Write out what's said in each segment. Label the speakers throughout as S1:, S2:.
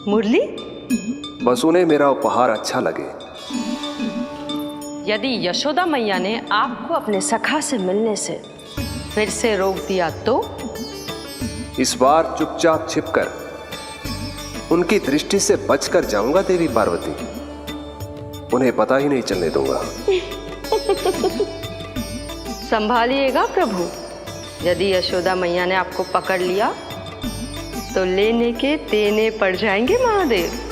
S1: मुरली?
S2: बस उन्हें मेरा उपहार अच्छा लगे।
S1: यदि यशोदा मैया ने आपको अपने सखा से मिलने से फिर से रोक दिया तो?
S2: इस बार चुपचाप छिपकर उनकी दृष्टि से बचकर जाऊंगा देवी पार्वती। उन्हें पता ही नहीं चलने दूंगा।
S1: संभालिएगा प्रभु। यदि यशोदा मैया ने आपको पकड़ लिया तो लेने के देने पड़ जाएंगे महादेव।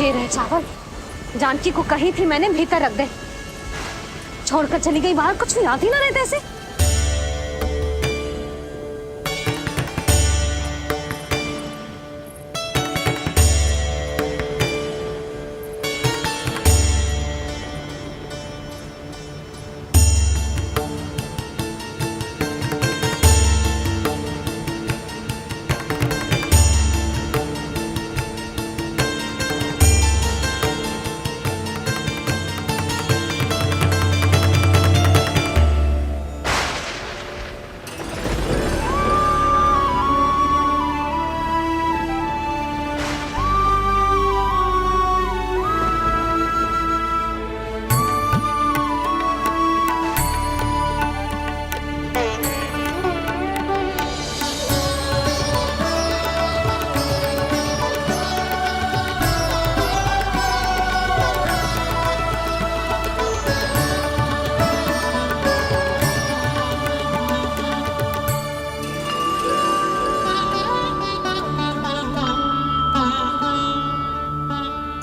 S3: ये रहे चावल, जानकी को कही थी मैंने भीतर रख दे। छोड़कर चली गई बाहर, कुछ याद ही ना रहते ऐसे।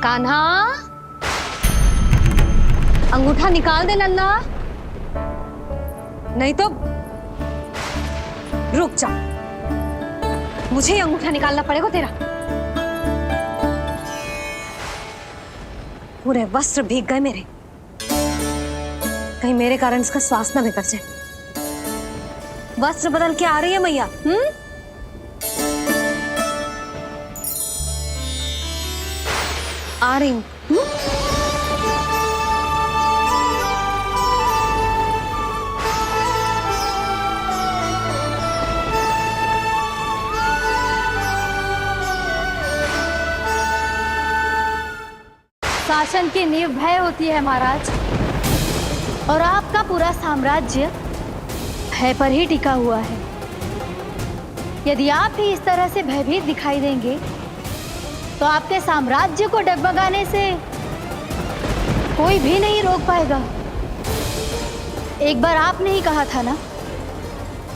S3: कान्हा, अंगूठा निकाल दे नन्ना, नहीं तो रुक जा, मुझे ही अंगूठा निकालना पड़ेगा तेरा। पूरे वस्त्र भीग गए मेरे, कहीं मेरे कारण इसका श्वास ना बिगड़ जाए। वस्त्र बदल के आ रही है मैया। आ रही हूँ।
S4: शासन की नींव भय होती है महाराज, और आपका पूरा साम्राज्य भय पर ही टिका हुआ है। यदि आप भी इस तरह से भयभीत दिखाई देंगे तो आपके साम्राज्य को डगमगाने से कोई भी नहीं रोक पाएगा। एक बार आपने ही कहा था ना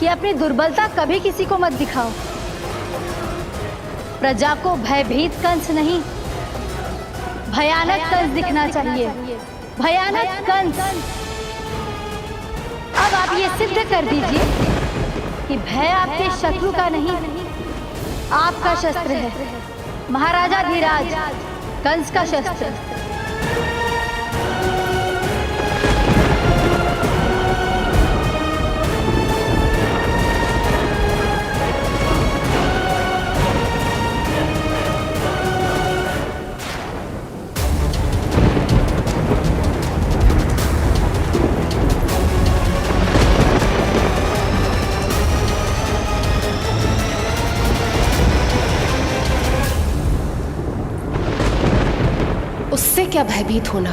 S4: कि अपनी दुर्बलता कभी किसी को मत दिखाओ। प्रजा को भयभीत कंस नहीं, भयानक कंस दिखना चाहिए, भयानक कंस। अब आप ये सिद्ध कर दीजिए कि भय आपके शत्रु का नहीं, आपका शस्त्र है। महाराजा धीराज, कंस का शस्त्र।
S5: उससे क्या भयभीत होना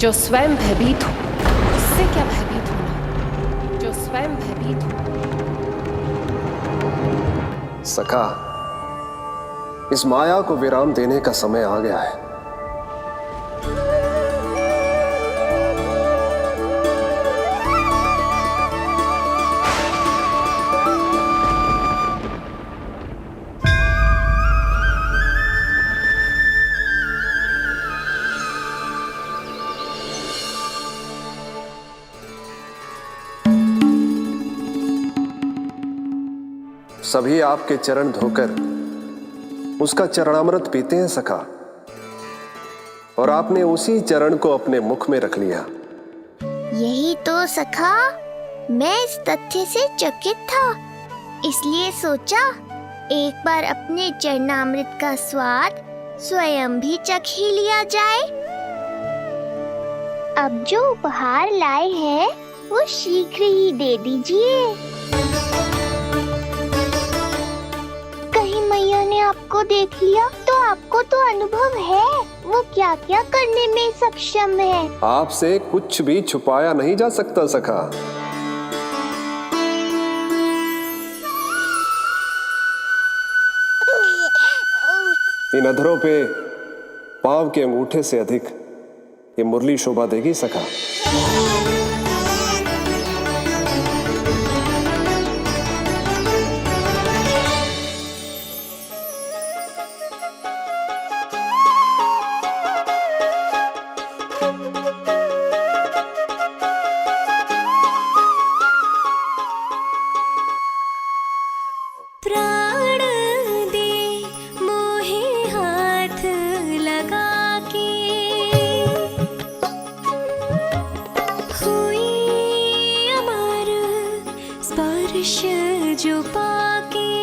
S5: जो स्वयं भयभीत हो, उससे क्या भयभीत होना जो स्वयं भयभीत हो।
S2: सखा, इस माया को विराम देने का समय आ गया है। सभी आपके चरण धोकर उसका चरणामृत पीते हैं सखा, और आपने उसी चरण को अपने मुख में रख लिया।
S6: यही तो सखा, मैं इस तथ्य से चकित था, इसलिए सोचा एक बार अपने चरणामृत का स्वाद स्वयं भी चख ही लिया जाए। अब जो उपहार लाए हैं वो शीघ्र ही दे दीजिए। कहीं मैया ने आपको देख लिया तो आपको तो अनुभव है वो क्या क्या करने में सक्षम है।
S2: आपसे कुछ भी छुपाया नहीं जा सकता सखा। इन अधरों पे पाव के अंगूठे से अधिक ये मुरली शोभा देगी सखा।
S6: प्राण दे मोहे हाथ लगा के, हुई अमर स्पर्श जो पाके,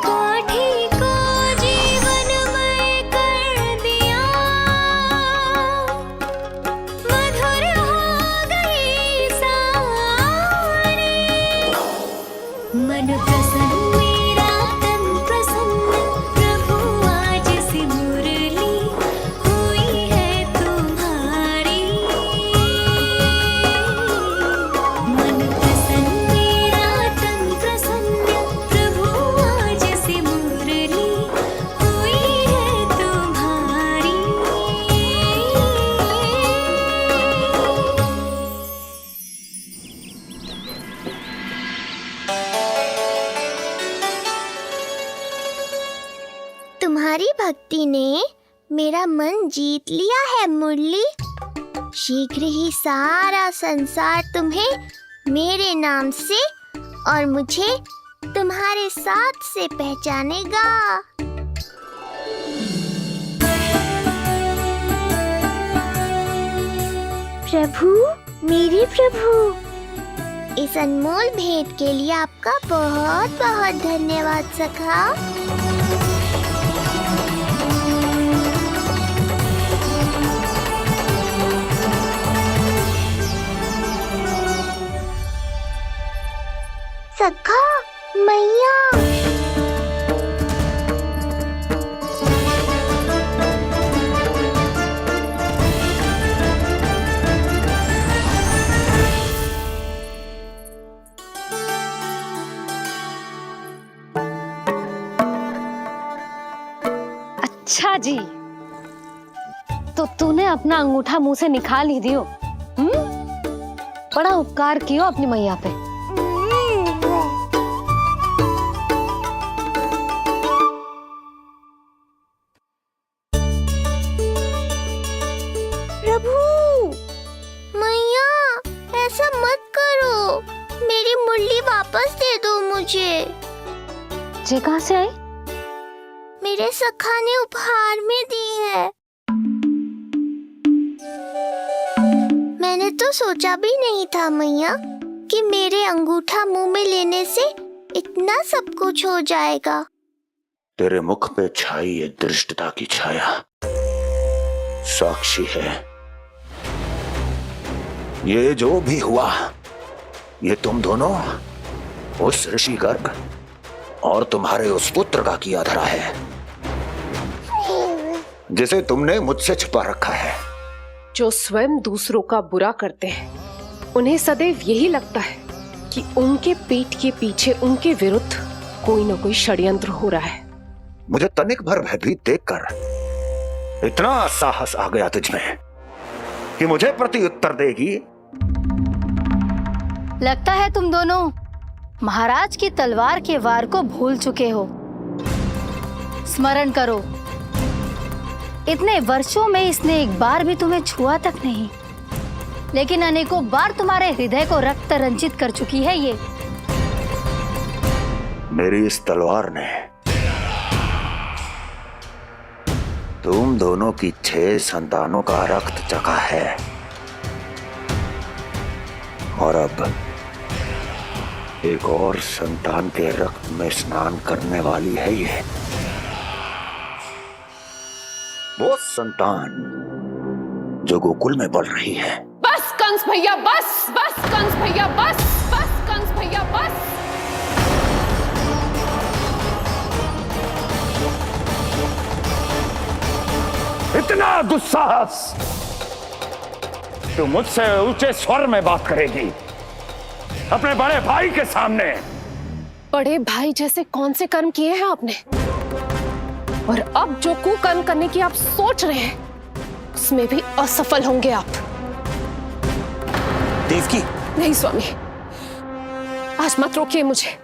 S6: काठी को जीवनमय कर दिया, मधुर हो गई सारी। मन प्रसन्न मेरा तन प्रसन्न, प्रभु आज से मुरली हुई है तुम्हारी। मन प्रसन्न मेरा तन प्रसन्न, प्रभु आज से मुरली हुई है तुम्हारी। तुम्हारी भक्ति ने मेरा मन जीत लिया है मुरली। शीघ्र ही सारा संसार तुम्हें मेरे नाम से और मुझे तुम्हारे साथ से पहचानेगा। प्रभु, मेरे प्रभु, इस अनमोल भेंट के लिए आपका बहुत बहुत धन्यवाद सखा। सखा, मैया,
S3: अच्छा जी, तो तूने अपना अंगूठा मुंह से निकाल ही दियो। बड़ा उपकार कियो अपनी मैया पे।
S6: प्रभु, मैया, ऐसा मत करो, मेरी मुरली वापस दे दो मुझे।
S3: जे कहाँ से आई?
S6: मेरे सखा ने उपहार में दी है। मैंने तो सोचा भी नहीं था मैया कि मेरे अंगूठा मुंह में लेने से इतना सब कुछ हो जाएगा।
S7: तेरे मुख पे छाई ये धृष्टता की छाया साक्षी है। ये जो भी हुआ, ये तुम दोनों, उस ऋषि गर्ग और तुम्हारे उस पुत्र का किया धरा है, जिसे तुमने मुझसे छिपा रखा है।
S5: जो स्वयं दूसरों का बुरा करते हैं, उन्हें सदैव यही लगता है कि उनके पीठ के पीछे उनके विरुद्ध कोई ना कोई षड्यंत्र हो रहा है।
S7: मुझे तनिक भर भयभीत देखकर इतना साहस आ गया तुझमें कि मुझे प्रत्युत्तर देगी।
S4: लगता है तुम दोनों महाराज की तलवार के वार को भूल चुके हो। स्मरण करो, इतने वर्षों में इसने एक बार भी तुम्हें छुआ तक नहीं, लेकिन अनेकों बार तुम्हारे हृदय को रक्त रंजित कर चुकी है ये।
S7: मेरी इस तलवार ने तुम दोनों की 6 संतानों का रक्त चखा है, और अब एक और संतान के रक्त में स्नान करने वाली है ये। वो संतान जो गोकुल में पल रही है।
S5: बस कंस भैया बस, बस कंस भैया बस, बस कंस भैया बस।
S7: इतना दुस्साहस! तू मुझसे ऊंचे स्वर में बात करेगी अपने बड़े भाई के सामने?
S5: बड़े भाई जैसे कौन से कर्म किए हैं आपने? और अब जो कुकर्म करने की आप सोच रहे हैं उसमें भी असफल होंगे आप।
S7: देवकी!
S5: नहीं स्वामी, आज मत रोकिए मुझे।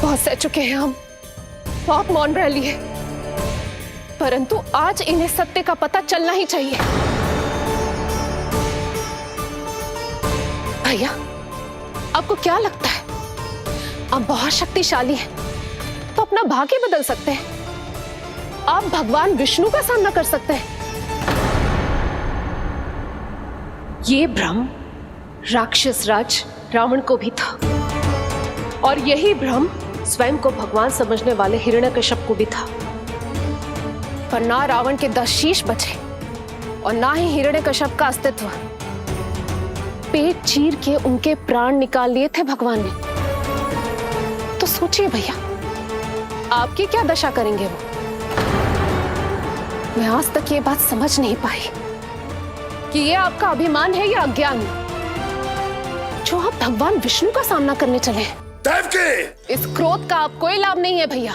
S5: बहुत सह चुके हैं हम, बहुत मौन रह लिए, परंतु आज इन्हें सत्य का पता चलना ही चाहिए। भैया, आपको क्या लगता है आप बहुत शक्तिशाली हैं तो अपना भाग्य बदल सकते हैं? आप भगवान विष्णु का सामना कर सकते हैं। ये भ्रम राक्षस राज रावण को भी था, और यही भ्रम स्वयं को भगवान समझने वाले हिरण्यकश्यप को भी था। पर ना रावण के 10 शीश बचे और ना ही हिरण्यकश्यप का अस्तित्व। पेट चीर के उनके प्राण निकाल लिए थे भगवान ने। तो सोचिए भैया, आपकी क्या दशा करेंगे वो? मैं आज तक ये बात समझ नहीं पाई कि ये आपका अभिमान है या अज्ञान, जो आप भगवान विष्णु का सामना करने चले हैं।
S7: देवकी!
S5: इस क्रोध का आप कोई लाभ नहीं है भैया।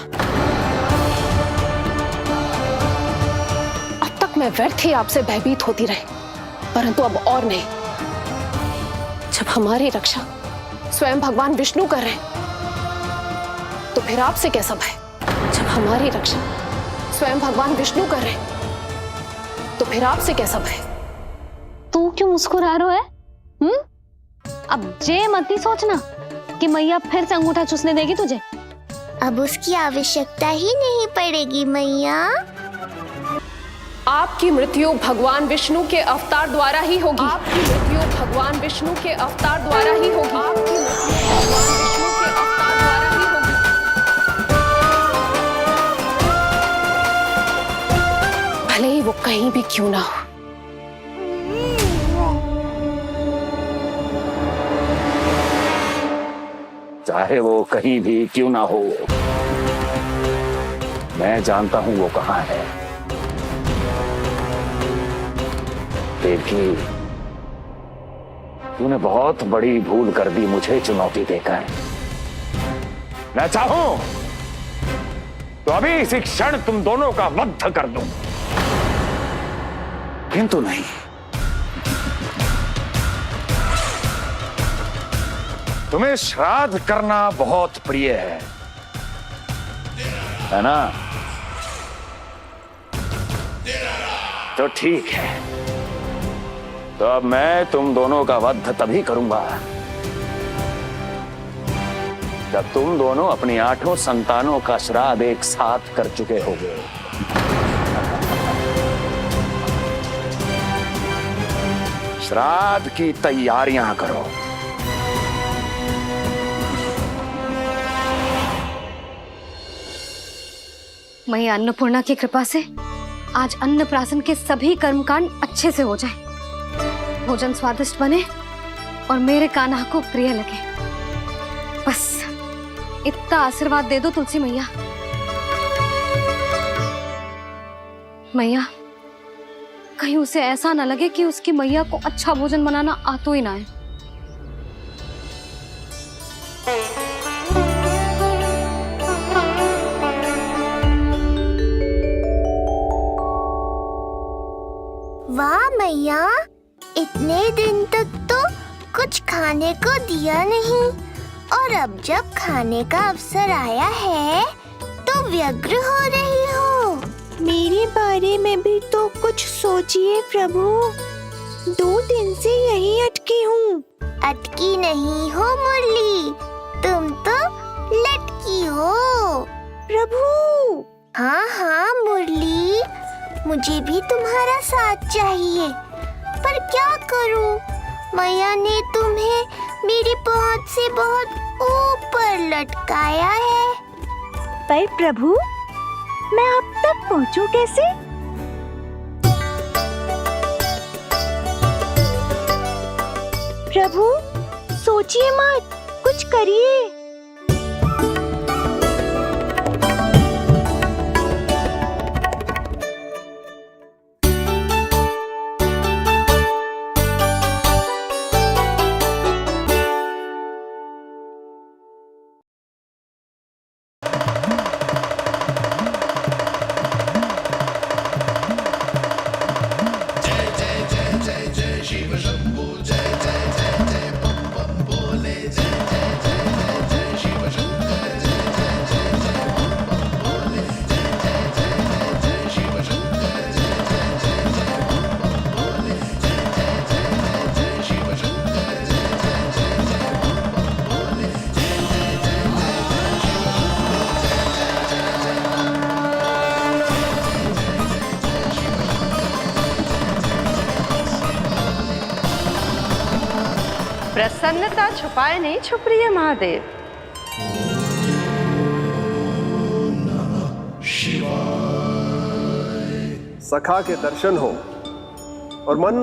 S5: अब तक मैं व्यर्थ ही आपसे भयभीत होती रही, परंतु अब और नहीं। जब हमारी रक्षा स्वयं भगवान विष्णु कर रहे हैं तो फिर आपसे कैसा भय? जब हमारी रक्षा स्वयं भगवान विष्णु कर रहे हैं तो फिर आपसे कैसा भय?
S3: तू क्यों मुस्कुरा रहा है? अब जे मत ही सोचना कि मैया फिर से अंगूठा चूसने देगी तुझे।
S6: अब उसकी आवश्यकता ही नहीं पड़ेगी मैया।
S5: आपकी मृत्यु भगवान विष्णु के अवतार द्वारा ही होगी। आपकी मृत्यु भगवान विष्णु के अवतार द्वारा ही होगी। आपकी मृत्यु भगवान विष्णु के अवतार द्वारा ही होगी। भले ही वो कहीं भी क्यों ना हो।
S7: चाहे वो कहीं भी क्यों ना हो, मैं जानता हूं वो कहां है। देवकी, तूने बहुत बड़ी भूल कर दी मुझे चुनौती देकर। मैं चाहूं तो अभी इसी क्षण तुम दोनों का वध कर दूं, किंतु नहीं। तुम्हें श्राद्ध करना बहुत प्रिय है ना? तो ठीक है, तो अब मैं तुम दोनों का वध तभी करूंगा जब तुम दोनों अपनी 8 संतानों का श्राद्ध एक साथ कर चुके होगे। श्राद्ध की तैयारियां करो।
S3: मैया अन्नपूर्णा की कृपा से आज अन्नप्राशन के सभी कर्मकांड अच्छे से हो जाए, भोजन स्वादिष्ट बने और मेरे कान्हा को प्रिय लगे। बस इतना आशीर्वाद दे दो तुलसी मैया। मैया, कहीं उसे ऐसा ना लगे कि उसकी मैया को अच्छा भोजन बनाना आतो ही ना है।
S6: वाह मैया, इतने दिन तक तो कुछ खाने को दिया नहीं और अब जब खाने का अवसर आया है तो व्यग्र हो रही हो।
S8: मेरे बारे में भी तो कुछ सोचिए प्रभु। 2 दिन से यहीं अटकी हूँ।
S6: अटकी नहीं हो मुरली, तुम तो लटकी हो।
S8: प्रभु।
S6: हाँ हाँ मुरली, मुझे भी तुम्हारा साथ चाहिए, पर क्या करूं? मैया ने तुम्हें मेरी पहुंच से बहुत ऊपर लटकाया है।
S8: पर प्रभु, मैं अब तक पहुंचूं कैसे? प्रभु, सोचिए मत, कुछ करिए।
S1: प्रसन्नता छुपाए नहीं छुप रही है महादेव।
S2: सखा के दर्शन हो और मन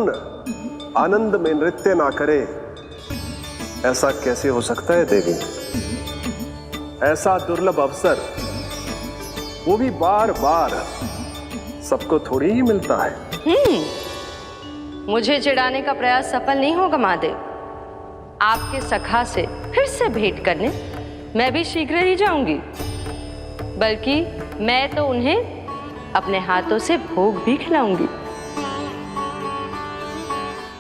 S2: आनंद में नृत्य ना करे, ऐसा कैसे हो सकता है देवी? ऐसा दुर्लभ अवसर वो भी बार बार सबको थोड़ी ही मिलता है।
S1: मुझे चिढ़ाने का प्रयास सफल नहीं होगा महादेव। आपके सखा से फिर से भेंट करने मैं भी शीघ्र ही जाऊंगी, बल्कि मैं तो उन्हें अपने हाथों से भोग भी खिलाऊंगी।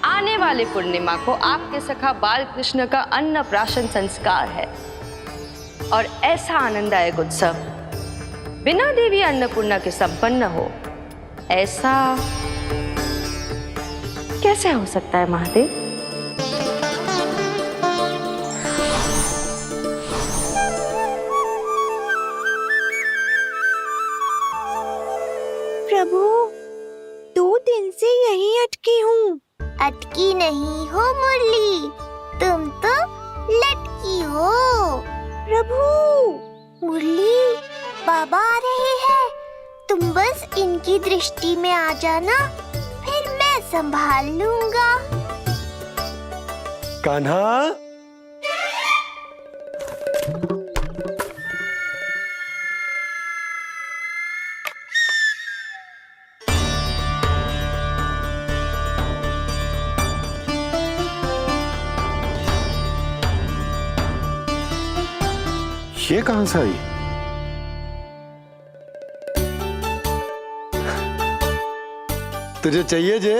S1: आने वाले पूर्णिमा को आपके सखा बाल कृष्ण का अन्नप्राशन संस्कार है और ऐसा आनंददायक उत्सव बिना देवी अन्नपूर्णा के संपन्न हो, ऐसा कैसे हो सकता है महादेव?
S8: प्रभु, 2 दिन से यहीं अटकी हूँ।
S6: अटकी नहीं हो मुरली, तुम तो लटकी हो।
S8: प्रभु।
S6: मुरली, बाबा आ रहे हैं, तुम बस इनकी दृष्टि में आ जाना, फिर मैं संभाल लूंगा।
S9: कान्हा, ये कहां से आई? तुझे चाहिए जे?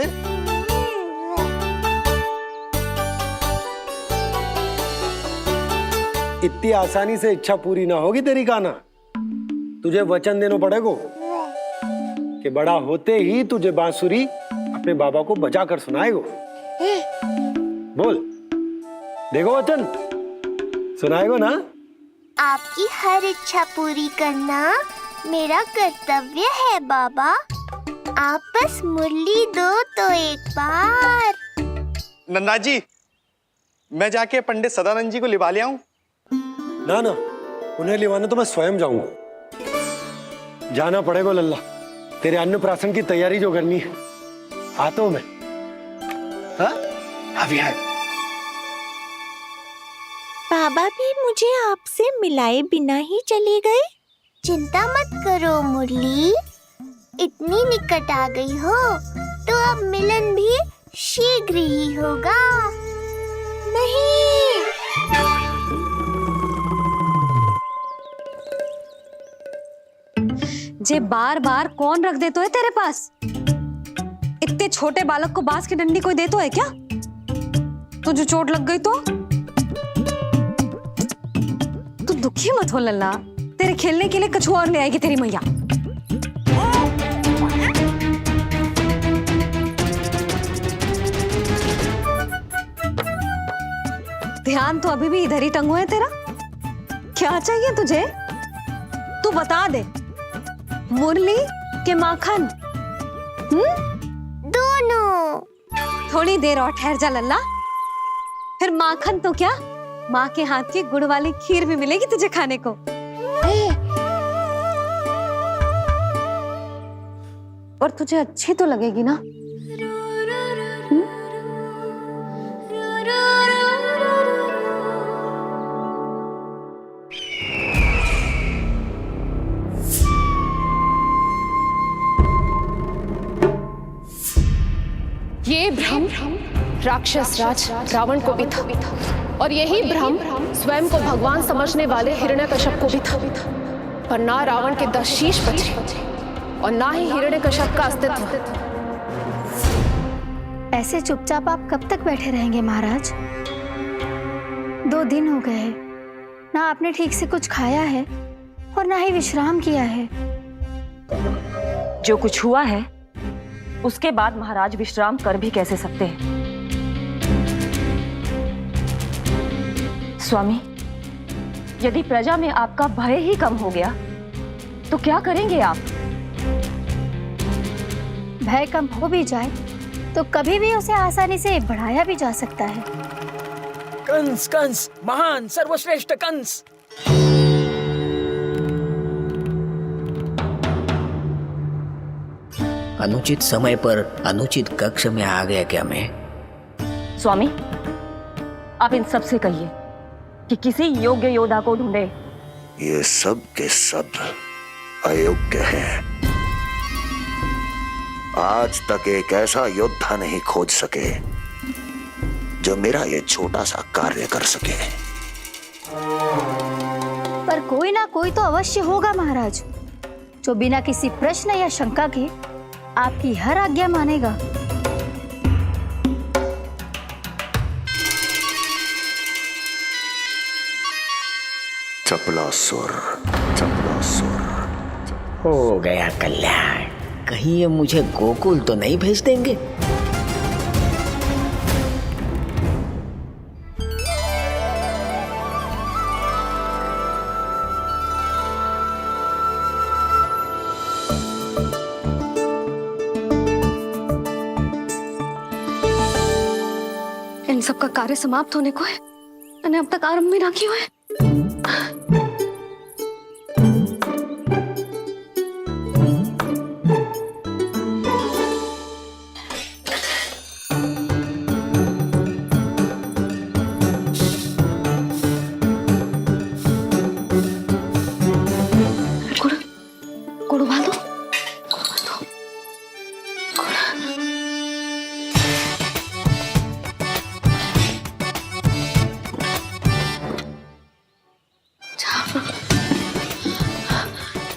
S9: इतनी आसानी से इच्छा पूरी ना होगी तेरी कान्हा। तुझे वचन देना पड़ेगा कि बड़ा होते ही तुझे बांसुरी अपने बाबा को बजा कर सुनाएगो। बोल, देखो वचन सुनाएगो ना?
S6: आपकी हर इच्छा पूरी करना मेरा कर्तव्य है बाबा। आप बस मुरली दो तो एक बार।
S10: नन्ना जी, मैं जाके पंडित सदानंद जी को लिवा ले आऊं?
S9: ना ना, उन्हें लिवाने तो मैं स्वयं जाऊंगा। जाना पड़ेगा लल्ला, तेरे अन्नप्राशन की तैयारी जो करनी है। आता हूं मैं। हाँ? अभी है।
S8: बाबा भी मुझे आपसे मिलाए बिना ही चले गए।
S6: चिंता मत करो मुरली, इतनी निकट आ गई हो तो अब मिलन भी शीघ्र ही होगा।
S8: नहीं,
S3: जे बार बार कौन रख दे तो है तेरे पास? इतने इतने छोटे बालक को बांस की डंडी कोई दे तो है क्या? तुझे चोट लग गई तो? तू दुखी मत हो लल्ला, तेरे खेलने के लिए कछुआ और ले आएगी तेरी मैया। ध्यान तो अभी भी इधर ही टंगो है तेरा। क्या चाहिए तुझे? तू बता दे, मुरली के माखन?
S6: दोनों।
S3: थोड़ी देर और ठहर जा लल्ला, फिर माखन तो क्या, माँ के हाथ की गुड़ वाली खीर भी मिलेगी तुझे खाने को। और तुझे अच्छी तो लगेगी ना?
S5: ये भ्रम राक्षस राज रावण को भी था, और यही भ्रम स्वयं को भगवान समझने वाले हिरण्यकश्यप को भी था। पर ना रावण के 10 शीश बचे और ना ही हिरण्यकश्यप का अस्तित्व।
S4: ऐसे चुपचाप आप कब तक बैठे रहेंगे महाराज? 2 दिन हो गए, ना आपने ठीक से कुछ खाया है और ना ही विश्राम किया है।
S11: जो कुछ हुआ है उसके बाद महाराज विश्राम कर भी कैसे सकते हैं? स्वामी, यदि प्रजा में आपका भय ही कम हो गया तो क्या करेंगे आप?
S4: भय कम हो भी जाए तो कभी भी उसे आसानी से बढ़ाया भी जा सकता है।
S12: कंस कंस, महान सर्वश्रेष्ठ कंस।
S13: अनुचित समय पर अनुचित कक्ष में आ गया क्या मैं?
S11: स्वामी, आप इन सब से कहिए कि किसी योग्य योद्धा को ढूंढे।
S7: ये सब के सब अयोग्य हैं। आज तक एक ऐसा योद्धा नहीं खोज सके जो मेरा ये छोटा सा कार्य कर सके।
S4: पर कोई ना कोई तो अवश्य होगा महाराज, जो बिना किसी प्रश्न या शंका के आपकी हर आज्ञा मानेगा।
S7: चपलासुर, चपलासुर।
S13: हो गया कल्याण। कहीं ये मुझे गोकुल तो नहीं भेज देंगे?
S3: इन सब का कार्य समाप्त होने को है, मैंने अब तक आरंभ भी ना किया है। गुड़ उबाल दो।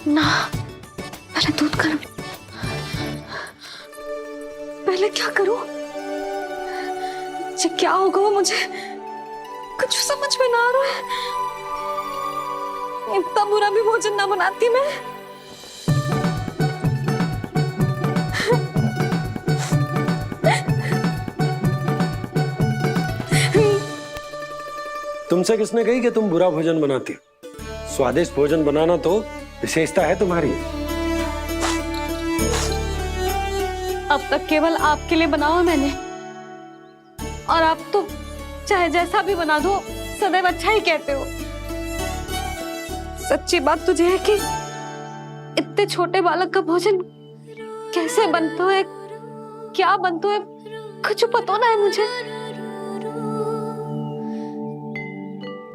S3: ना, पहले दूध गर्म। पहले क्या करूं? क्या होगा वो मुझे कुछ समझ में ना आ रहा है। इतना बुरा भी भोजन ना बनाती मैं।
S9: तुमसे किसने कही कि तुम बुरा भोजन बनाती हो? स्वादिष्ट भोजन बनाना तो विशेषता है तुम्हारी।
S3: अब तक केवल आपके लिए बनाओ है मैंने, और आप तो चाहे जैसा भी बना दो सदैव अच्छा ही कहते हो। सच्ची बात तुझे है कि इतने छोटे बालक का भोजन कैसे बनता है, क्या बनता है, कुछ पता ना है मुझे।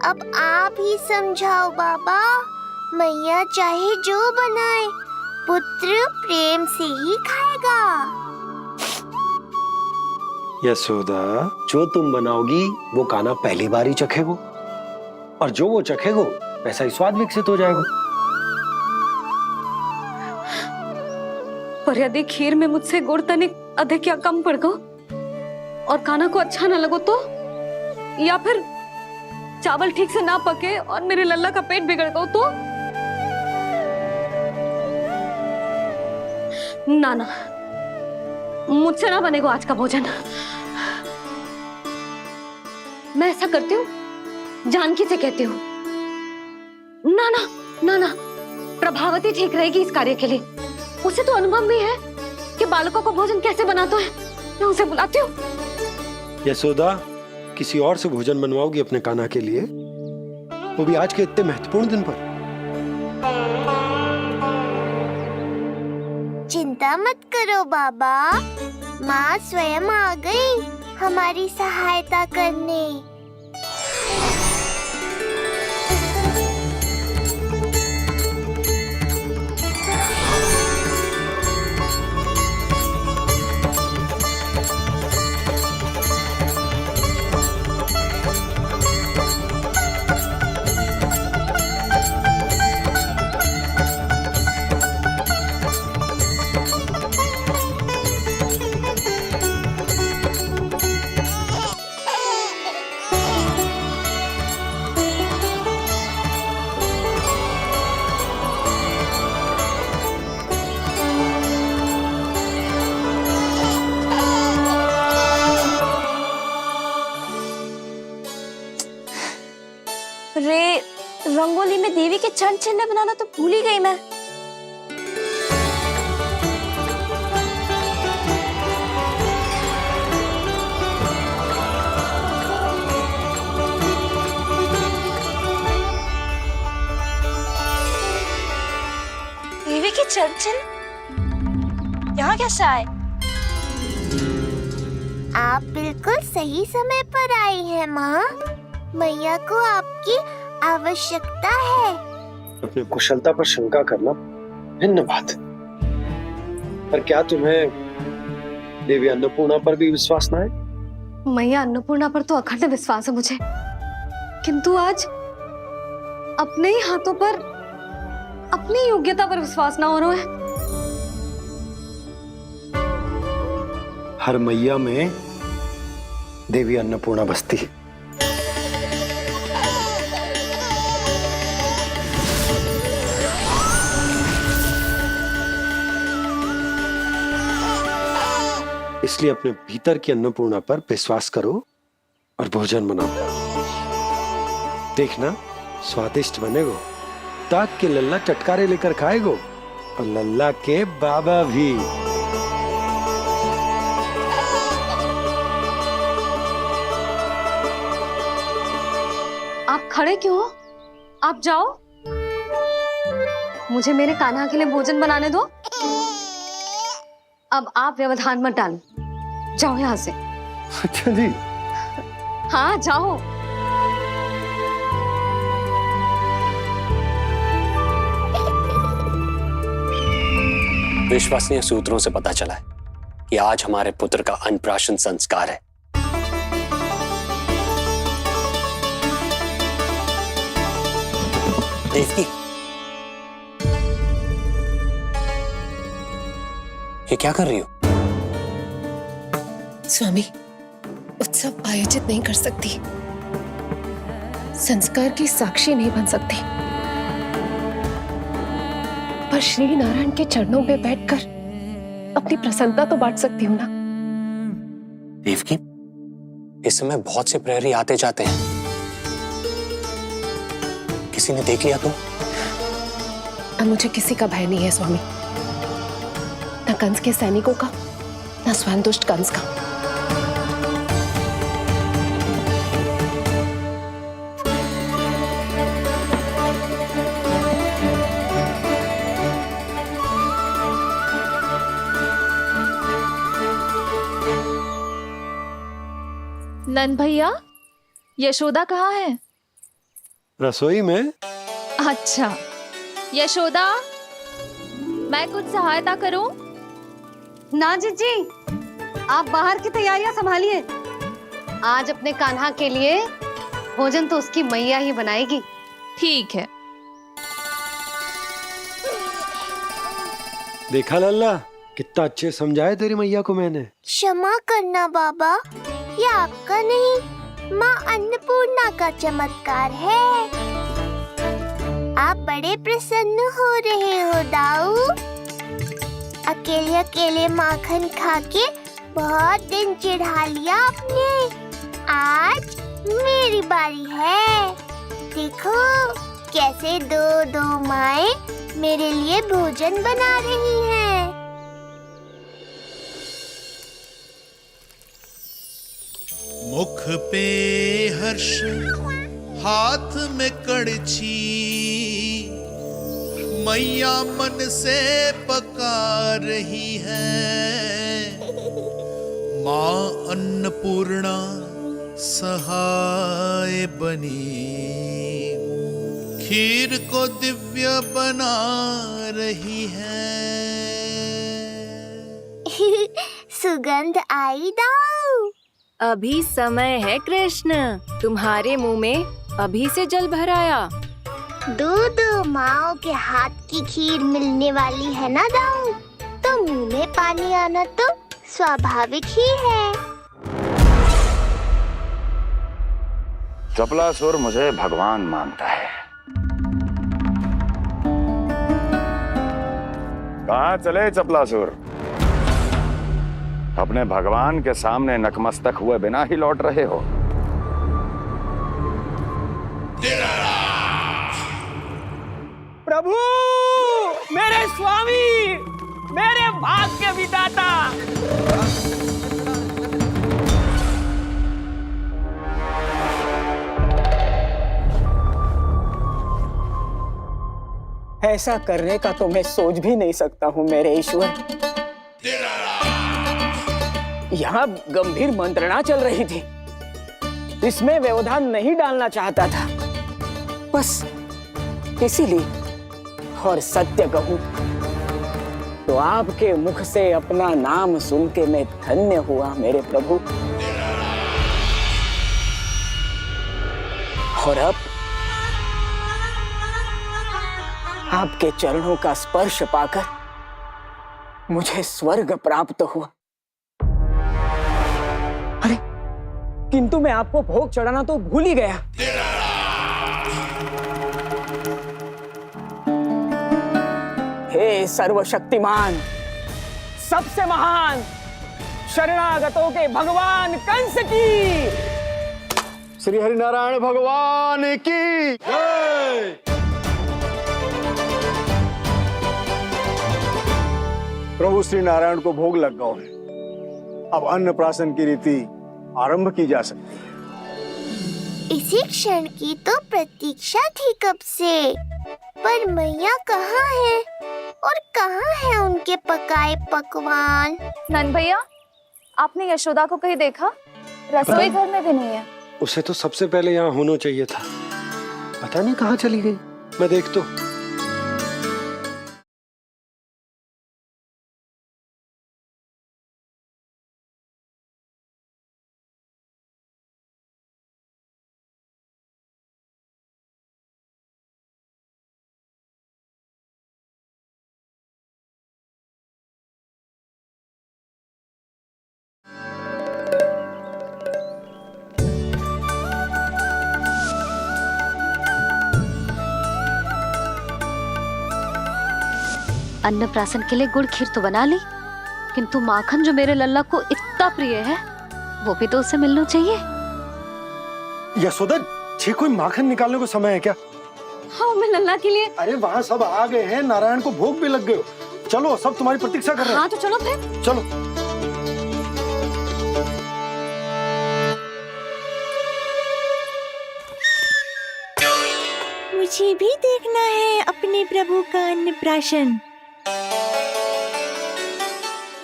S6: अब आप ही समझाओ बाबा। मैया चाहे जो बनाए, पुत्र प्रेम से ही खाएगा।
S9: यशोदा, जो तुम बनाओगी वो कान्हा पहली बार ही चखेगो, और जो वो चखेगो वैसा ही स्वाद विकसित हो जाएगा।
S3: पर यदि खीर में मुझसे गुड़ तनिक अधिक या कम पड़ गो और कान्हा को अच्छा ना लगो तो, या फिर चावल ठीक से ना पके और मेरे लल्ला का पेट बिगड़ गो तो? ना ना, मुझसे ना बनेगा आज का भोजन। मैं ऐसा करती हूँ, जानकी से कहती हूँ। ना ना ना ना, प्रभावती ठीक रहेगी इस कार्य के लिए। उसे तो अनुभव भी है कि बालकों को भोजन कैसे बनाता है। मैं उसे बुलाती हूँ।
S9: यशोदा, किसी और से भोजन बनवाओगी अपने कान्हा के लिए, वो भी आज के इतने महत्वपूर्ण दिन पर?
S6: चिंता मत करो बाबा, माँ स्वयं आ गई हमारी सहायता करने।
S8: रे, रंगोली में देवी के चरण चिन्ह बनाना तो भूल ही गई मैं। देवी के चरण चिन्ह यहाँ कैसे आए?
S6: आप बिल्कुल सही समय पर आई हैं माँ। मैया को आपकी आवश्यकता है।
S9: अपनी कुशलता पर शंका करना भिन्न बात, पर क्या तुम्हें देवी अन्नपूर्णा पर भी विश्वास ना है?
S3: मैया अन्नपूर्णा पर तो अखंड विश्वास है मुझे, किंतु आज अपने ही हाथों पर अपनी योग्यता पर विश्वास ना हो रहा है।
S9: हर मैया में देवी अन्नपूर्णा बसती है। इसलिए अपने भीतर की अन्नपूर्णा पर विश्वास करो और भोजन बनाओ। देखना स्वादिष्ट बनेगो, ताक के लल्ला चटकारे लेकर खाएगो और लल्ला के बाबा भी।
S3: आप खड़े क्यों हो? आप जाओ, मुझे मेरे कान्हा के लिए भोजन बनाने दो। अब आप व्यवधान मत डालो, जाओ यहाँ से।
S9: अच्छा जी।
S3: हाँ जाओ।
S14: विश्वसनीय सूत्रों से पता चला है कि आज हमारे पुत्र का अन्नप्राशन संस्कार है। देवकी, ये क्या कर रही हो?
S5: स्वामी, उत्सव आयोजित नहीं कर सकती, संस्कार की साक्षी नहीं बन सकती, पर श्री नारायण के चरणों में बैठकर अपनी प्रसन्नता तो बांट सकती हूँ ना।
S14: देवकी, इस समय बहुत से प्रहरी आते जाते हैं, किसी ने देख लिया तो?
S5: अब मुझे किसी का भय नहीं है स्वामी, न कंस के सैनिकों का, न स्वयं दुष्ट कंस का।
S4: नंद भैया, यशोदा कहाँ है?
S9: रसोई में।
S4: अच्छा, यशोदा, मैं कुछ सहायता करूं?
S3: ना जीजी, आप बाहर की तैयारियां संभालिए। आज अपने कान्हा के लिए भोजन तो उसकी मैया ही बनाएगी।
S4: ठीक है।
S9: देखा लल्ला, कितना अच्छे समझाए तेरी मैया को मैंने।
S6: क्षमा करना बाबा, ये आपका नहीं, माँ अन्नपूर्णा का चमत्कार है। आप बड़े प्रसन्न हो रहे हो दाऊ। अकेले अकेले माखन खा के बहुत दिन चिढ़ा लिया आपने। आज मेरी बारी है। देखो कैसे दो दो माएं मेरे लिए भोजन बना रही हैं।
S15: मुख पे हर्ष, हाथ में कड़छी, मैया मन से पका रही है। माँ अन्नपूर्णा सहाय बनी, खीर को दिव्य बना रही है।
S6: सुगंध आई दाऊ।
S16: अभी समय है कृष्ण, तुम्हारे मुंह में अभी से जल भर आया।
S6: दो माओ के हाथ की खीर मिलने वाली है ना दाऊ, तो मुंह में पानी आना तो स्वाभाविक ही है।
S7: चपलासुर मुझे भगवान मानता है। कहाँ चले चपलासुर? अपने भगवान के सामने नतमस्तक हुए बिना ही लौट रहे हो।
S12: प्रभु, मेरे स्वामी, मेरे भाग्य विधाता। ऐसा करने का तो मैं सोच भी नहीं सकता हूँ मेरे ईश्वर। यहाँ गंभीर मंत्रणा चल रही थी, इसमें व्यवधान नहीं डालना चाहता था, बस इसीलिए। और सत्य कहूं तो आपके मुख से अपना नाम सुन के मैं धन्य हुआ मेरे प्रभु। और अब आपके चरणों का स्पर्श पाकर मुझे स्वर्ग प्राप्त हुआ। अरे किंतु मैं आपको भोग चढ़ाना तो भूल ही गया। हे सर्वशक्तिमान, सबसे महान, शरणागतों के भगवान कंस की,
S9: श्री हरिनारायण भगवान की जय।
S17: प्रभु श्री नारायण को भोग लग गया है, अब अन्नप्राशन की रीति आरंभ की जा सकती है।
S6: इसी क्षण की तो प्रतीक्षा थी कब से, पर मैया कहाँ है और कहाँ है उनके पकाए पकवान?
S4: नंद भैया, आपने यशोदा को कहीं देखा? रसोई घर में भी नहीं है।
S9: उसे तो सबसे पहले यहाँ होना चाहिए था, पता नहीं कहाँ चली गई। मैं देख तो।
S3: अन्नप्राशन के लिए गुड़ खीर तो बना ली, किंतु माखन जो मेरे लल्ला को इतना प्रिय है वो भी तो उसे मिलना चाहिए।
S9: यशोदा जी, कोई माखन निकालने को समय है क्या?
S3: हाँ, मैं लल्ला के लिए।
S9: अरे वहाँ सब आ गए हैं, नारायण को भोग भी लग गए। चलो, सब तुम्हारी प्रतीक्षा कर रहे हैं।
S3: हाँ तो चलो फिर।
S9: चलो।
S8: मुझे भी देखना है अपने प्रभु का अन्नप्राशन।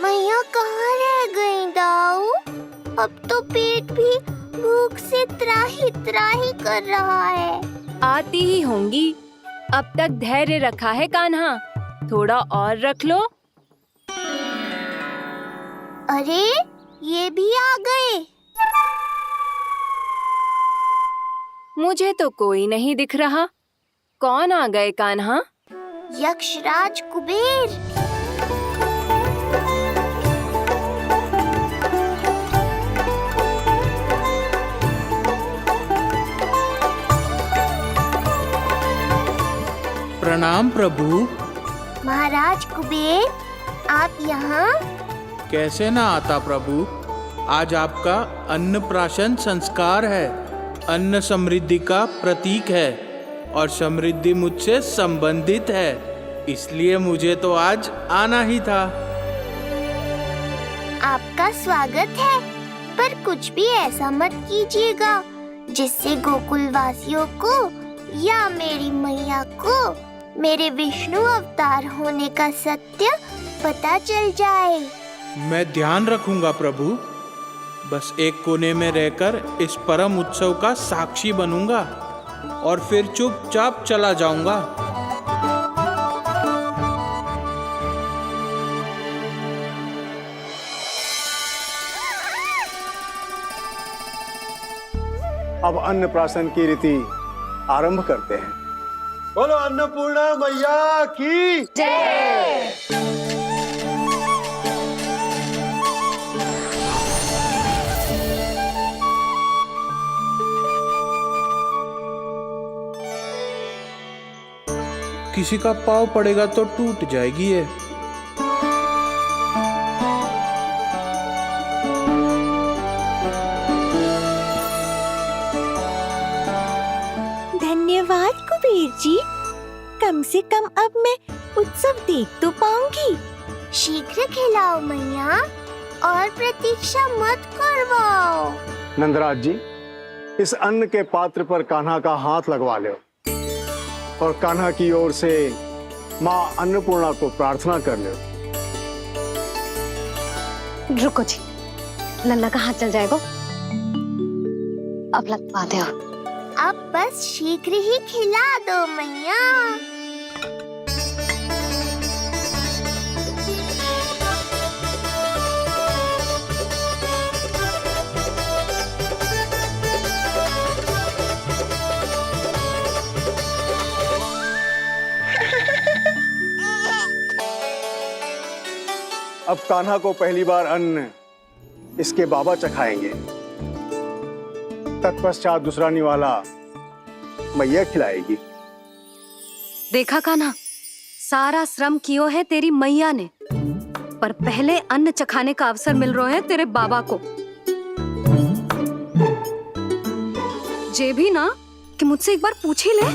S6: मैया कहाँ रह गई दाऊ? अब तो पेट भी भूख से त्राही त्राही कर रहा है।
S16: आती ही होंगी। अब तक धैर्य रखा है कान्हा, थोड़ा और रख लो।
S6: अरे ये भी आ गए।
S16: मुझे तो कोई नहीं दिख रहा। कौन आ गए कान्हा?
S6: यक्षराज कुबेर।
S15: प्रणाम प्रभु।
S6: महाराज कुबेर, आप यहाँ?
S15: कैसे ना आता प्रभु। आज आपका अन्नप्राशन संस्कार है। अन्न समृद्धि का प्रतीक है और समृद्धि मुझसे संबंधित है, इसलिए मुझे तो आज आना ही था।
S6: आपका स्वागत है, पर कुछ भी ऐसा मत कीजिएगा जिससे गोकुल वासियों को या मेरी मैया को मेरे विष्णु अवतार होने का सत्य पता चल जाए।
S15: मैं ध्यान रखूंगा प्रभु। बस एक कोने में रहकर इस परम उत्सव का साक्षी बनूंगा और फिर चुपचाप चला जाऊंगा।
S17: अब अन्नप्राशन की रीति आरंभ करते हैं।
S9: बोलो अन्नपूर्णा मैया की
S6: जय।
S15: किसी का पाँव पड़ेगा तो टूट जाएगी ये।
S8: धन्यवाद कुबेर जी, कम से कम अब मैं उत्सव देख तो पाऊंगी।
S6: शीघ्र खिलाओ मैया और प्रतीक्षा मत करवाओ।
S17: नंदराज जी, इस अन्न के पात्र पर कान्हा का हाथ लगवा लो और कान्हा की ओर से माँ अन्नपूर्णा को प्रार्थना कर लो।
S3: रुको जी, लल्ला का हाथ चल जाएगा। अब लगवा दो।
S6: अब बस शीघ्र ही खिला दो मैया।
S17: अब कान्हा को पहली बार अन्न इसके बाबा चखाएंगे। तत्पश्चात दूसरा निवाला मैया खिलाएगी।
S3: देखा कान्हा, सारा श्रम कियो है तेरी मैया ने, पर पहले अन्न चखाने का अवसर मिल रहा है तेरे बाबा को। जे भी ना कि मुझसे एक बार पूछ ही ले।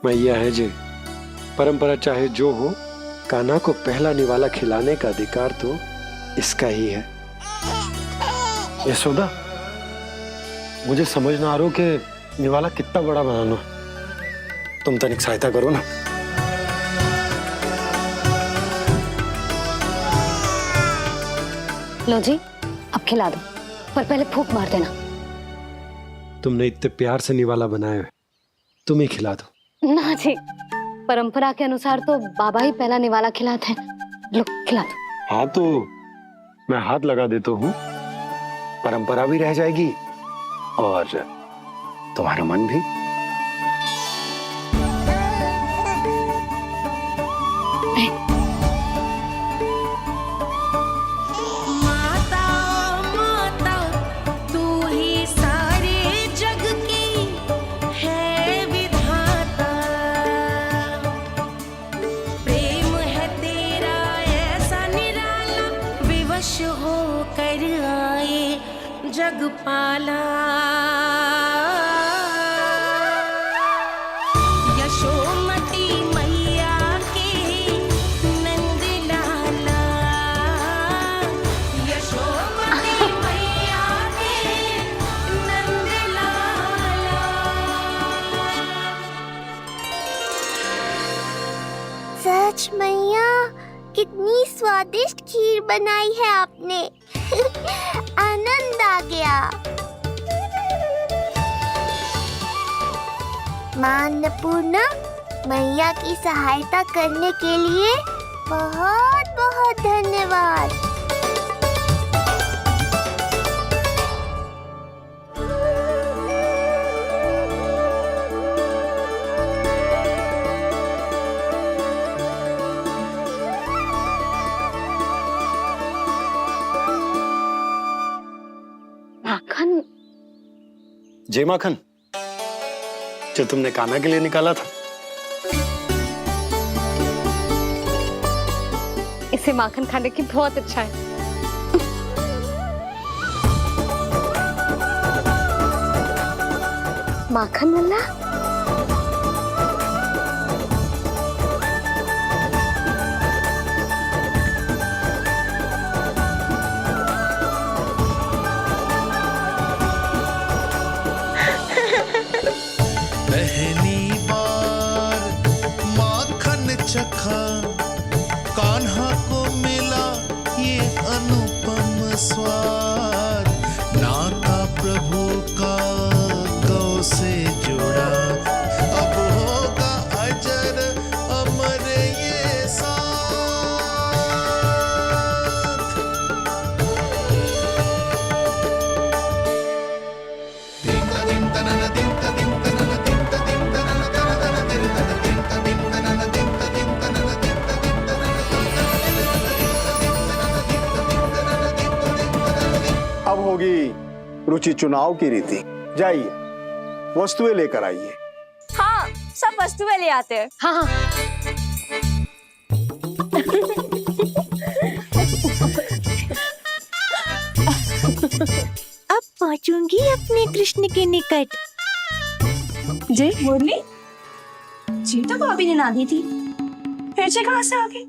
S9: मैया है जे, परंपरा चाहे जो हो, कान्हा को पहला निवाला खिलाने का अधिकार तो इसका ही है। यशोदा, मुझे समझ ना आ रहा कि निवाला कितना बड़ा बनाना। तुम तनिक सहायता करो ना।
S3: लो जी, अब खिला दो, पर पहले फूंक मार देना।
S9: तुमने इतने प्यार से निवाला बनाया है, तुम ही खिला दो।
S3: ना जी, परंपरा के अनुसार तो बाबा ही पहला निवाला खिलाते हैं। लो खिला दो।
S9: हाँ तो मैं हाथ लगा देता हूँ, परंपरा भी रह जाएगी और तुम्हारा मन भी।
S18: जगपाला यशोमती मैया के नंद लाला, यशोमती मैया के नंद लाला।
S6: सच मैया, कितनी स्वादिष्ट खीर बनाई है आपने। आनंद आ गया। मां अन्नपूर्णा, मैया की सहायता करने के लिए बहुत बहुत धन्यवाद।
S9: जे माखन जो तुमने कान्हा के लिए निकाला था।
S3: इसे माखन खाने की बहुत अच्छा है। माखन लल्ला,
S18: पहली बार माखन चखा, कान्हा को मिला ये अनुपम स्वाद, नाता प्रभु का गौ से जुड़ा, अब होगा अजर अमर ये साथ।
S17: अब होगी रुचि चुनाव की रीति। जाइए वस्तुएं लेकर आइए।
S16: हाँ, सब वस्तुएं ले आते हैं।
S3: हाँ हाँ।
S8: अब पहुंचूंगी अपने कृष्ण के निकट।
S16: जी मुरली जी तो भाभी ने ला दी थी, फिर से कहाँ से आ गई?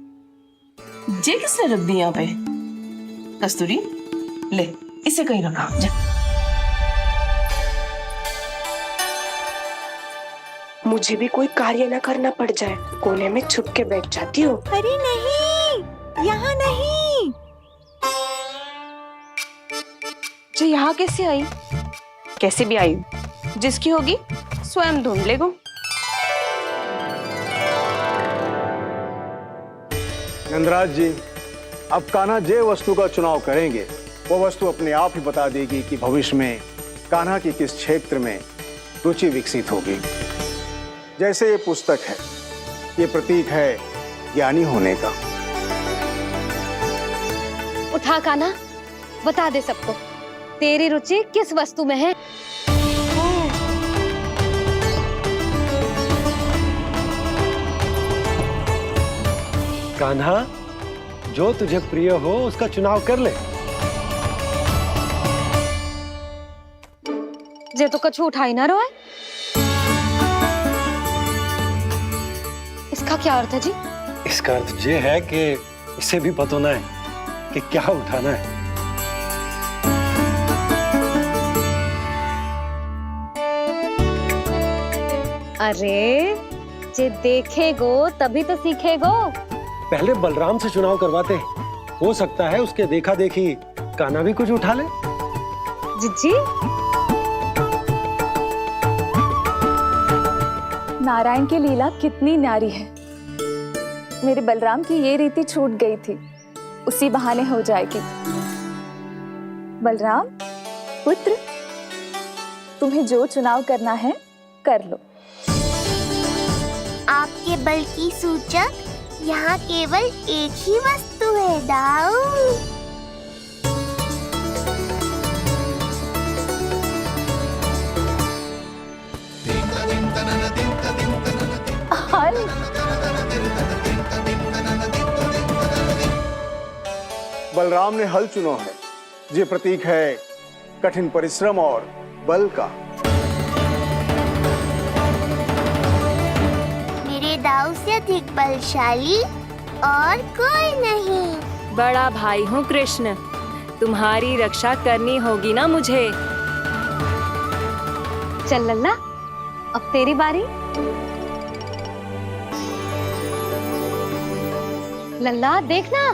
S19: जे किसने रख दी यहाँ पे? कस्तूरी ले, इसे कहीं रखा जा।
S5: मुझे भी कोई कार्य न करना पड़ जाए, कोने में छुप के बैठ जाती हूँ।
S8: अरे नहीं, यहाँ नहीं।
S16: जो यहाँ कैसे आई? कैसे भी आई, जिसकी होगी स्वयं ढूंढ लेगा।
S17: नंदराज जी, अब कान्हा जे वस्तु का चुनाव करेंगे वो वस्तु अपने आप ही बता देगी कि भविष्य में कान्हा की किस क्षेत्र में रुचि विकसित होगी। जैसे ये पुस्तक है, ये प्रतीक है ज्ञानी होने का।
S3: उठा कान्हा, बता दे सबको तेरी रुचि किस वस्तु में है।
S9: कान्हा, जो तुझे प्रिय हो उसका चुनाव कर ले।
S3: जे तो कछु उठाई ना रोए। इसका क्या अर्थ है जी?
S9: इसका अर्थ ये है कि इसे भी पता ना है कि क्या उठाना है।
S3: अरे जे देखेगो तभी तो सीखेगो।
S9: पहले बलराम से चुनाव करवाते, हो सकता है उसके देखा देखी कान्हा भी कुछ उठा ले।
S3: जिज्जी,
S20: नारायण की लीला कितनी न्यारी है। मेरे बलराम की ये रीति छूट गई थी, उसी बहाने हो जाएगी। बलराम पुत्र, तुम्हें जो चुनाव करना है कर लो।
S6: आपके बल की सूचक यहाँ केवल एक ही वस्तु है दाऊ।
S17: बलराम ने हल चुना है, ये प्रतीक है कठिन परिश्रम और बल का।
S6: मेरे दाऊ से अधिक बलशाली और कोई नहीं।
S16: बड़ा भाई हूँ कृष्ण, तुम्हारी रक्षा करनी होगी ना मुझे।
S3: चल लल्ला, अब तेरी बारी। लल्ला देखना,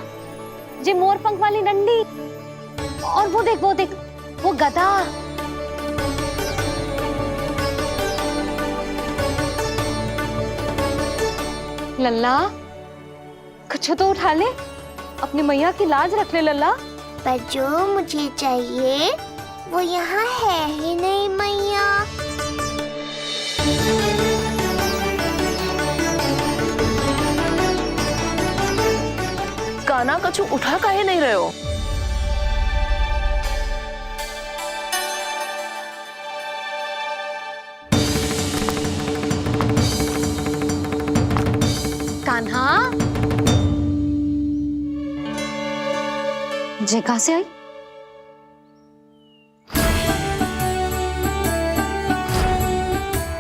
S3: जे मोर पंख वाली डंडी, और वो देख वो गदा। लल्ला कुछ तो उठा ले, अपनी मैया की लाज रख ले लल्ला।
S6: पर जो मुझे चाहिए वो यहाँ है ही नहीं मैया।
S19: कान्हा कछु उठा काहे नहीं रहे हो?
S3: माँ, जे कहाँ से आई?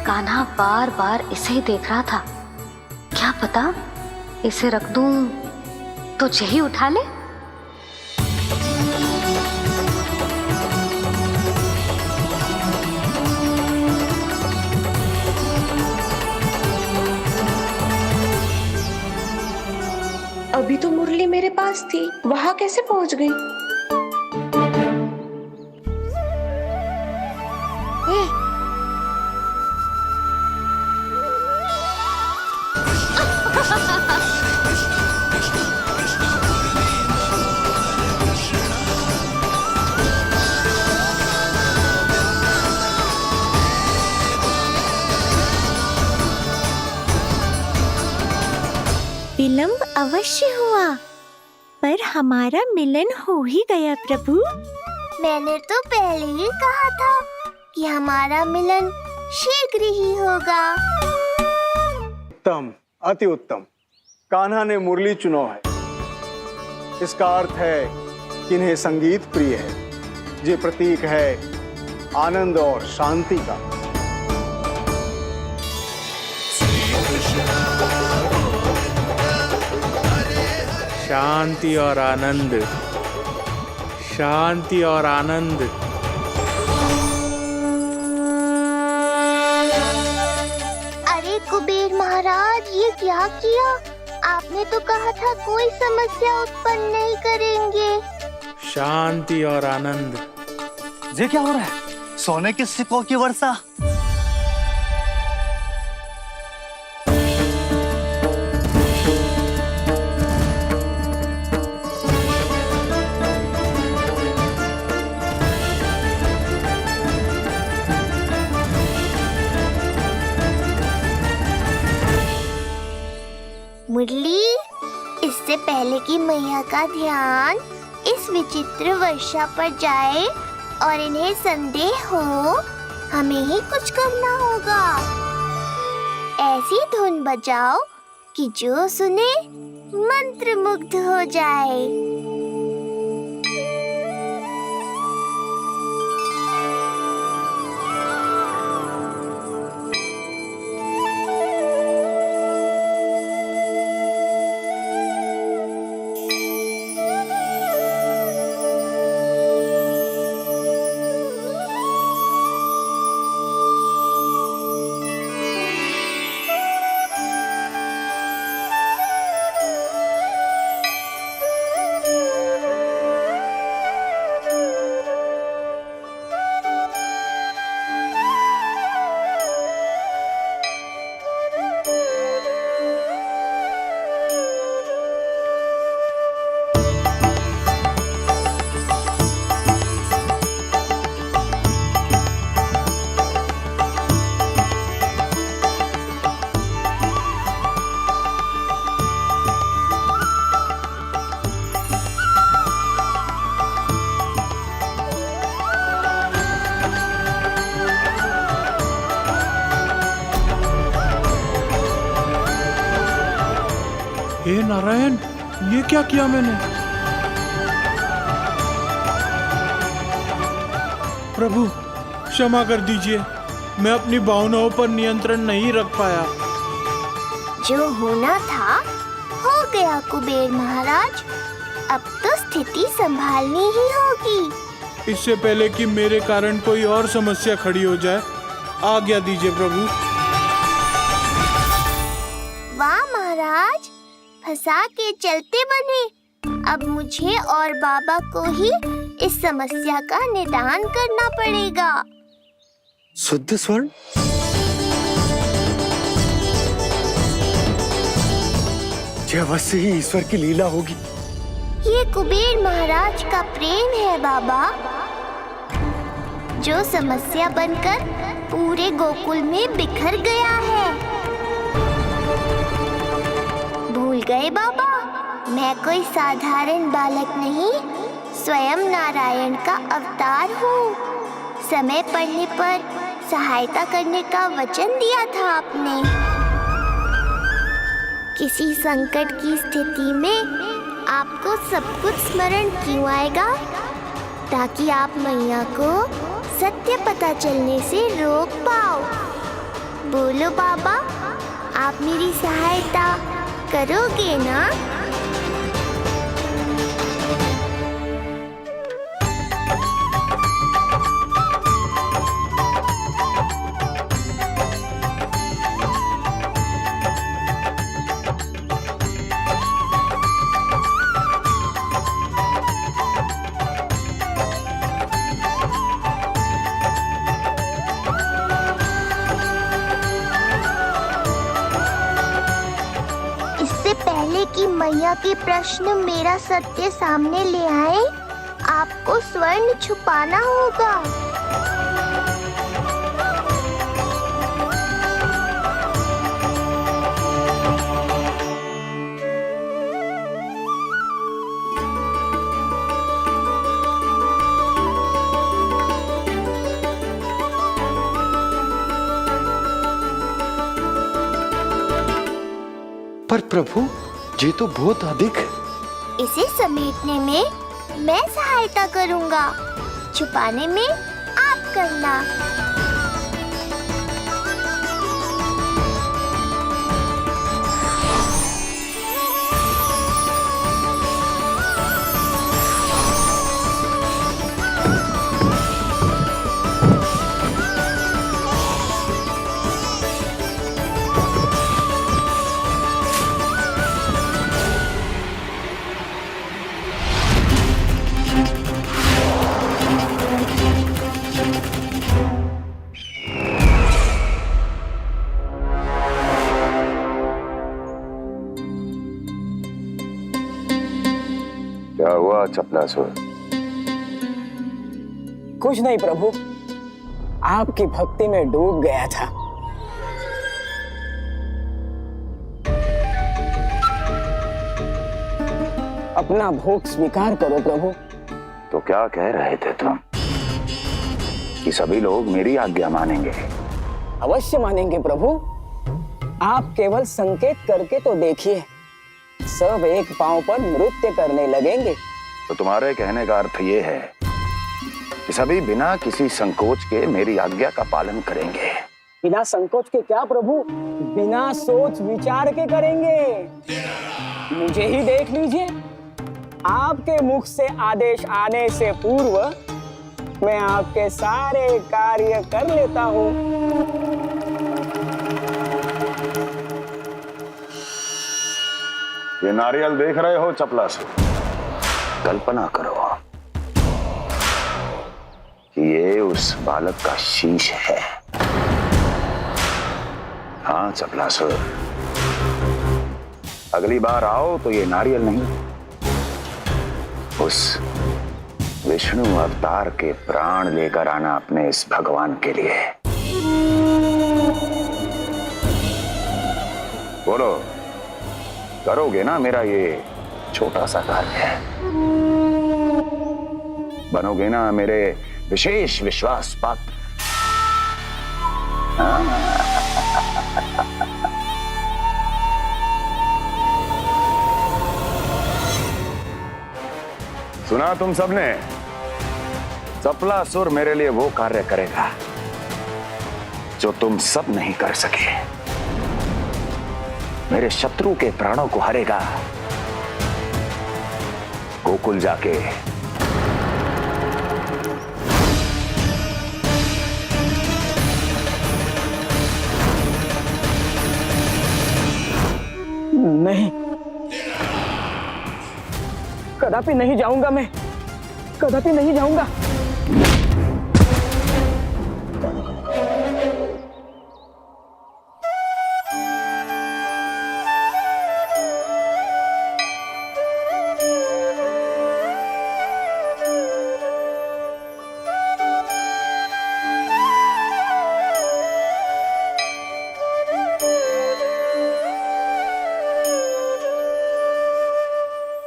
S3: कान्हा बार बार इसे ही देख रहा था। क्या पता इसे रख दूं तो यही उठा ले।
S16: अभी तो मुरली मेरे पास थी, वहां कैसे पहुंच गई?
S8: विलंब अवश्य हुआ, पर हमारा मिलन हो ही गया प्रभु।
S6: मैंने तो पहले ही कहा था कि हमारा मिलन शीघ्र ही होगा।
S17: उत्तम, अति उत्तम। कान्हा ने मुरली चुना है, इसका अर्थ है कि इन्हें संगीत प्रिय है। ये प्रतीक है आनंद और शांति का।
S15: शांति और आनंद, शांति और आनंद।
S6: अरे कुबेर महाराज, ये क्या किया? आपने तो कहा था कोई समस्या उत्पन्न नहीं करेंगे।
S15: शांति और आनंद।
S10: ये क्या हो रहा है? सोने के सिक्कों की वर्षा।
S6: मुरली, इससे पहले कि मैया का ध्यान इस विचित्र वर्षा पर जाए और इन्हें संदेह हो, हमें ही कुछ करना होगा। ऐसी धुन बजाओ कि जो सुने मंत्रमुग्ध हो जाए।
S15: हे नारायण, ये क्या किया मैंने? प्रभु क्षमा कर दीजिए, मैं अपनी भावनाओं पर नियंत्रण नहीं रख पाया।
S6: जो होना था हो गया कुबेर महाराज। अब तो स्थिति संभालनी ही होगी।
S15: इससे पहले कि मेरे कारण कोई और समस्या खड़ी हो जाए, आज्ञा दीजिए प्रभु।
S6: वाह महाराज, फंसा के चलते बने। अब मुझे और बाबा को ही इस समस्या का निदान करना पड़ेगा।
S9: शुद्ध स्वर्ण? यह अवश्य ही ईश्वर की लीला होगी।
S6: ये कुबेर महाराज का प्रेम है बाबा, जो समस्या बनकर पूरे गोकुल में बिखर गया है। भूल गए बाबा, मैं कोई साधारण बालक नहीं, स्वयं नारायण का अवतार हूँ। समय पड़ने पर सहायता करने का वचन दिया था आपने। किसी संकट की स्थिति में आपको सब कुछ स्मरण क्यों आएगा? ताकि आप मैया को सत्य पता चलने से रोक पाओ। बोलो बाबा, आप मेरी सहायता करोगे ना? कि मैया के प्रश्न मेरा सत्य सामने ले आए, आपको स्वर्ण छुपाना होगा।
S9: पर प्रभु, ये तो बहुत अधिक है।
S6: इसे समेटने में मैं सहायता करूंगा, छुपाने में आप करना।
S7: क्या हुआ चपलासुर?
S12: कुछ नहीं प्रभु, आपकी भक्ति में डूब गया था। अपना भोग स्वीकार करो प्रभु।
S7: तो क्या कह रहे थे तुम कि सभी लोग मेरी आज्ञा मानेंगे?
S12: अवश्य मानेंगे प्रभु। आप केवल संकेत करके तो देखिए, सब एक पांव पर नृत्य करने लगेंगे।
S7: तो तुम्हारे कहने का अर्थ ये है कि सभी बिना किसी संकोच के मेरी आज्ञा का पालन करेंगे?
S12: बिना संकोच के क्या प्रभु, बिना सोच विचार के करेंगे। मुझे ही देख लीजिए, आपके मुख से आदेश आने से पूर्व मैं आपके सारे कार्य कर लेता हूँ।
S7: ये नारियल देख रहे हो चपलासुर? कल्पना करो कि ये उस बालक का शीश है। हाँ चपलासुर, अगली बार आओ तो ये नारियल नहीं, उस विष्णु अवतार के प्राण लेकर आना अपने इस भगवान के लिए। बोलो, करोगे ना मेरा ये छोटा सा कार्य? बनोगे ना मेरे विशेष विश्वास पात्र? सुना तुम सबने? चपलासुर मेरे लिए वो कार्य करेगा जो तुम सब नहीं कर सके। मेरे शत्रु के प्राणों को हरेगा। गोकुल जाके
S12: नहीं, कदापि नहीं जाऊंगा मैं, कदापि नहीं जाऊंगा।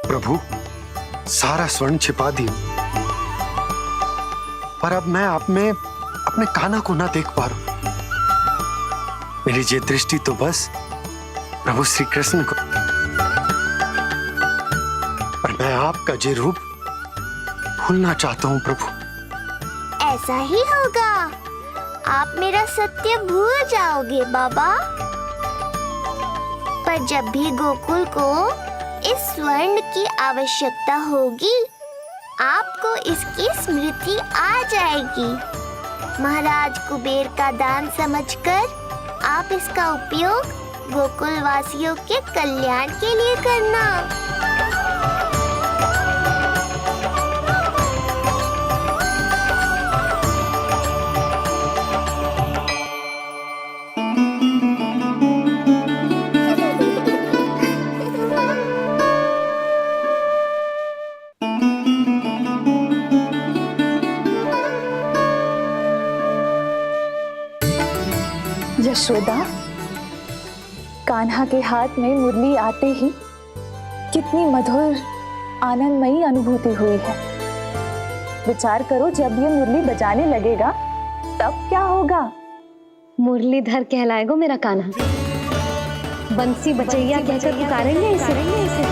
S9: प्रभु, सारा स्वर्ण छिपा दिया, पर अब मैं आप में अपने कान्हा को ना देख पा रहा हूं। मेरी ये दृष्टि तो बस
S17: प्रभु श्री कृष्ण को, पर मैं आपका ये रूप भूलना चाहता हूँ प्रभु।
S6: ऐसा ही होगा, आप मेरा सत्य भूल जाओगे बाबा। पर जब भी गोकुल को इस स्वर्ण की आवश्यकता होगी, आपको इसकी स्मृति आ जाएगी। महाराज कुबेर का दान समझकर आप इसका उपयोग गोकुल वासियों के कल्याण के लिए करना।
S20: यशोदा, कान्हा के हाथ में मुरली आते ही कितनी मधुर आनंदमयी अनुभूति हुई है। विचार करो, जब ये मुरली बजाने लगेगा तब क्या होगा?
S3: मुरलीधर कहलाएगा मेरा कान्हा। बंसी बजैया कहकर पुकारेंगे इसे।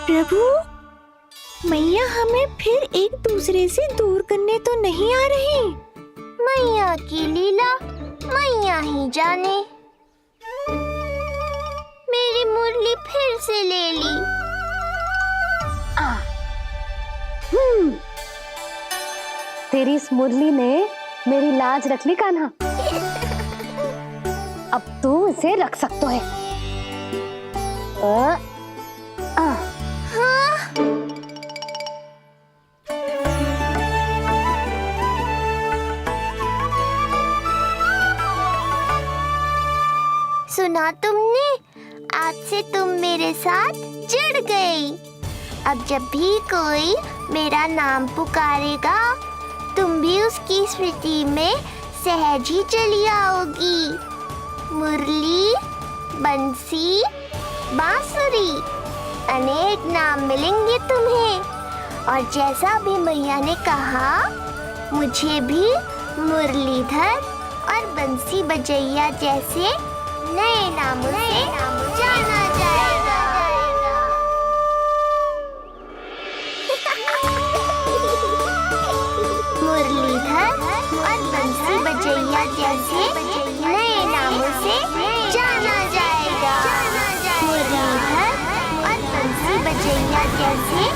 S8: प्रभु, मैया हमें फिर एक दूसरे से दूर करने तो नहीं आ रही?
S6: मैया की लीला मैया ही जाने। मेरी मुरली फिर से ले ली।
S3: तेरी इस मुरली ने मेरी लाज रख ली कान्हा। अब तू इसे रख सकता है।
S6: सुना तुमने? आज से तुम मेरे साथ जुड़ गई। अब जब भी कोई मेरा नाम पुकारेगा, तुम भी उसकी स्मृति में सहज ही चली आओगी। मुरली, बंसी, बांसुरी, अनेक नाम मिलेंगे तुम्हें। और जैसा भी मैया ने कहा, मुझे भी मुरलीधर और बंसी बजैया जैसे नए नामों से जाना जाएगा। मुरलीधर और बंसी बजैया जैसे नए नामों से जाना जाएगा। मुरलीधर और बंसी बजैया जैसे